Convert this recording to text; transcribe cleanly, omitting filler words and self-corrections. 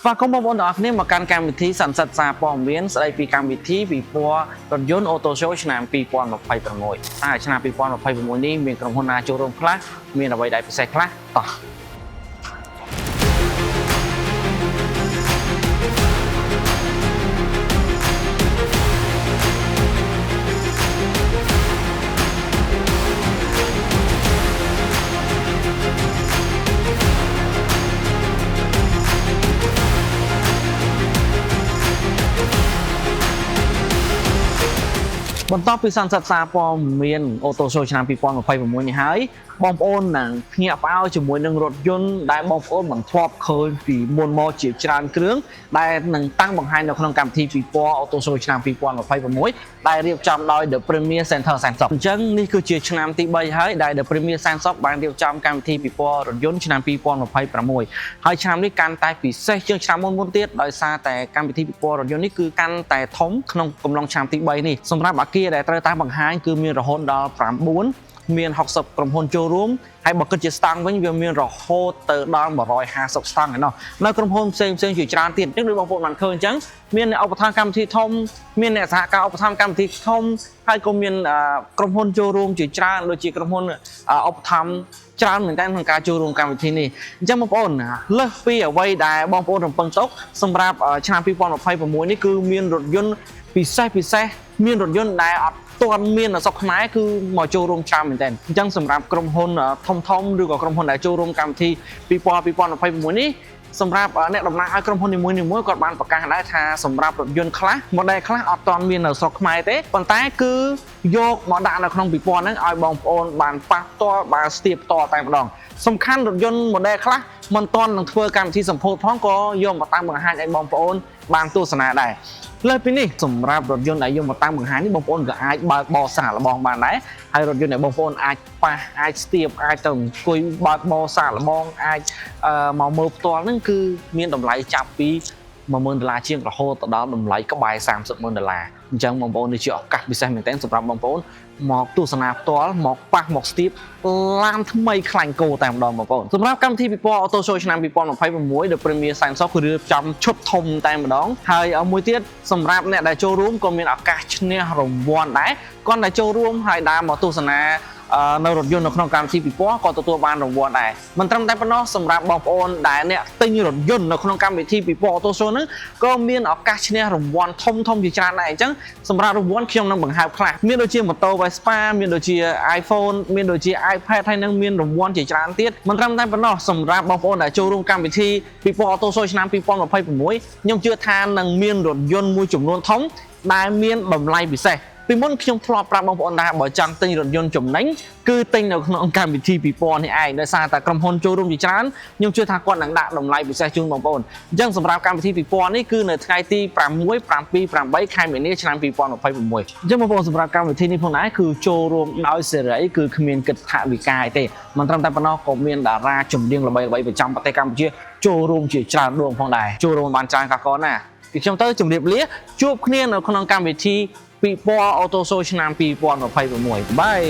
và có một môn đó nếu mà can cam vị sản xuất ra bom biến sẽ đây vì cam vị vì qua rถយន្ត auto show ឆ្នាំ 2026 តែឆ្នាំ 2026 នេះមានក្រុមហ៊ុនណាចូលរួមខ្លះមានអ្វីដែលពិសេសខ្លះតោះ បន្ទាប់ពីសន្និសីទសារព័ត៌មានអូតូសូឆ្នាំ 2026 នេះហើយបងប្អូននឹងភ្ញាក់ផ្អើលជាមួយនឹងរថយន្តដែលបងប្អូនមិនធ្លាប់ឃើញពីមុនមកជាច្រើនគ្រឿងដែលនឹងតាំងបង្ហាញនៅក្នុងកម្មវិធីពិព័រណ៍អូតូសូឆ្នាំ 2026 ដែលរៀបចំដោយ The Premier Center Sansoft អញ្ចឹងនេះគឺជាឆ្នាំទី 3 ហើយដែល The Premier Sansoft បានរៀបចំកម្មវិធីពិព័រណ៍រថយន្តឆ្នាំ 2026 ហើយឆ្នាំនេះកាន់តែពិសេសជាងឆ្នាំមុនទៀតដោយសារតែកម្មវិធីពិព័រណ៍រថយន្តនេះគឺកាន់តែធំក្នុងកំឡុងឆ្នាំទី 3 នេះសម្រាប់អគារដែលត្រូវតាមបង្ហាញគឺមានរហូតដល់ 9 មាន 60 ក្រុមហ៊ុនចូលរួមហើយបើគិតជាស្តង់វិញវាមានរហូតទៅដល់ 150 ស្តង់ឯណោះនៅក្រុមហ៊ុនផ្សេងជាច្រើនទៀតអញ្ចឹងដូចបងប្អូនបានឃើញអញ្ចឹងមានអ្នកឧបត្ថម្ភកម្មវិធីធំមានអ្នកសហការឧបត្ថម្ភកម្មវិធីធំហើយក៏មានក្រុមហ៊ុនចូលរួមជាច្រើនដូចជាក្រុមហ៊ុនឧបត្ថម្ភច្រើនមែនតើក្នុងការចូលរួមកម្មវិធីនេះអញ្ចឹងបងប្អូនលើសពីអ្វីដែលបងប្អូនរំពឹងទុកសម្រាប់ឆ្នាំ 2026 នេះគឺមានរថយន្តពិសេសមានរថយន្តដែលអត់ទាន់មាននៅស្រុកខ្មែរគឺមកចូលរួមច្រើនមែនតើអញ្ចឹងសម្រាប់ក្រុមហ៊ុនធំឬក៏ក្រុមហ៊ុនដែលចូលរួមកម្មវិធី2026នេះសម្រាប់អ្នកដំណើរឲ្យក្រុមហ៊ុននីមួយៗគាត់បានប្រកាសដែរថាសម្រាប់រថយន្តខ្លះ model ខ្លះអត់ទាន់មាននៅស្រុកខ្មែរទេប៉ុន្តែគឺយកមកដាក់នៅក្នុងពិព័រណ៍ហ្នឹងឲ្យបងប្អូនបានប៉ះផ្ទាល់បានស្ទាបផ្ទាល់តែម្ដងសំខាន់រថយន្ត model ខ្លះមិនទាន់នឹងធ្វើកម្មវិធីសម្ពោធផងក៏យកមកតាមបង្ហាញឲ្យបងប្អូនបានទស្សនាដែរលើពីនេះសម្រាប់រថយន្តដែលយកមកតាំងបង្ហាញនេះបងប្អូនក៏អាចបើកបោសាកល្បងបានដែរហើយរថយន្តដែលបងប្អូនអាចប៉ះអាចស្ទាបអាចទៅអង្គុយបើកបោសាកល្បងអាចមកមើលផ្ទាល់ហ្នឹងគឺមានតម្លៃចាប់ពី $10,000 ជាងរហូតដល់តម្លៃក្បែរ$30,000អញ្ចឹងបងប្អូននេះជាឱកាសពិសេសមែនទែនសម្រាប់បងប្អូនមកទស្សនាផ្ទាល់មកប៉ះមកស្ទាបឡានថ្មីខ្លាញ់គោតែម្ដងបងប្អូនសម្រាប់កម្មវិធីពិព័រណ៍ Auto Show ឆ្នាំ 2026 The Premier Sansoft គឺរៀបចំឈុតធំតែម្ដងហើយមួយទៀតសម្រាប់អ្នកដែលចូលរួមក៏មានឱកាសឈ្នះរង្វាន់ដែរគាត់ដែលចូលរួមហើយដើរមកទស្សនានៅរថយន្តនៅក្នុងកម្មវិធីពិព័រណ៍ក៏ទទួលបានរង្វាន់ដែរមិនត្រឹមតែប៉ុណ្ណោះសម្រាប់បងប្អូនដែលអ្នកទិញរថយន្តនៅក្នុងកម្មវិធីពិព័រណ៍ Auto Show ហ្នឹងក៏មានឱកាសឈ្នះរង្វាន់ធំជាច្រើនដែរអញ្ចឹងសម្រាប់រង្វាន់ខ្ញុំនឹងបង្ហើបខ្លះមានដូចជាម៉ូតូ Vespa មានដូចជា iPhone មានដូចជា iPad ហើយនឹងមានរង្វាន់ជាច្រើនទៀតមិនត្រឹមតែប៉ុណ្ណោះសម្រាប់បងប្អូនដែលចូលរួមកម្មវិធីពិព័រណ៍ Auto Show ឆ្នាំ 2026ខ្ញុំជឿថានឹងមានរថយន្តមួយចំនួនធំដែលមានតម្លៃពិសេសពីមុនខ្ញុំធ្លាប់ប្រាប់បងប្អូនថាបើចង់ទិញរថយន្តចំណេញគឺទិញនៅក្នុងកម្មវិធីពិព័រណ៍នេះឯងដោយសារតែក្រុមហ៊ុនចូលរួមជាច្រើនខ្ញុំជឿថាគាត់នឹងដាក់តម្លៃពិសេសជូនបងប្អូនអញ្ចឹងសម្រាប់កម្មវិធីពិព័រណ៍នេះគឺនៅថ្ងៃទី6 7 8 ខែមីនាឆ្នាំ 2026អញ្ចឹងបងប្អូនសម្រាប់កម្មវិធីនេះផងដែរគឺចូលរួមដោយសេរីគឺគ្មានគិតថវិកាទេមិនត្រឹមតែប៉ុណ្ណោះក៏មានតារាចម្រៀងល្បីៗប្រចាំប្រទេសកម្ពុជាចូលរួមជាច្រើនដងផងដែរចូលរួមបានច្រើនកកណាពីខ្ញុំទៅជម្រាបលាជួបគ្នានៅក្នុងកម្មវិធីពិព័រណ៍ Auto Show ឆ្នាំ 2026 បាយ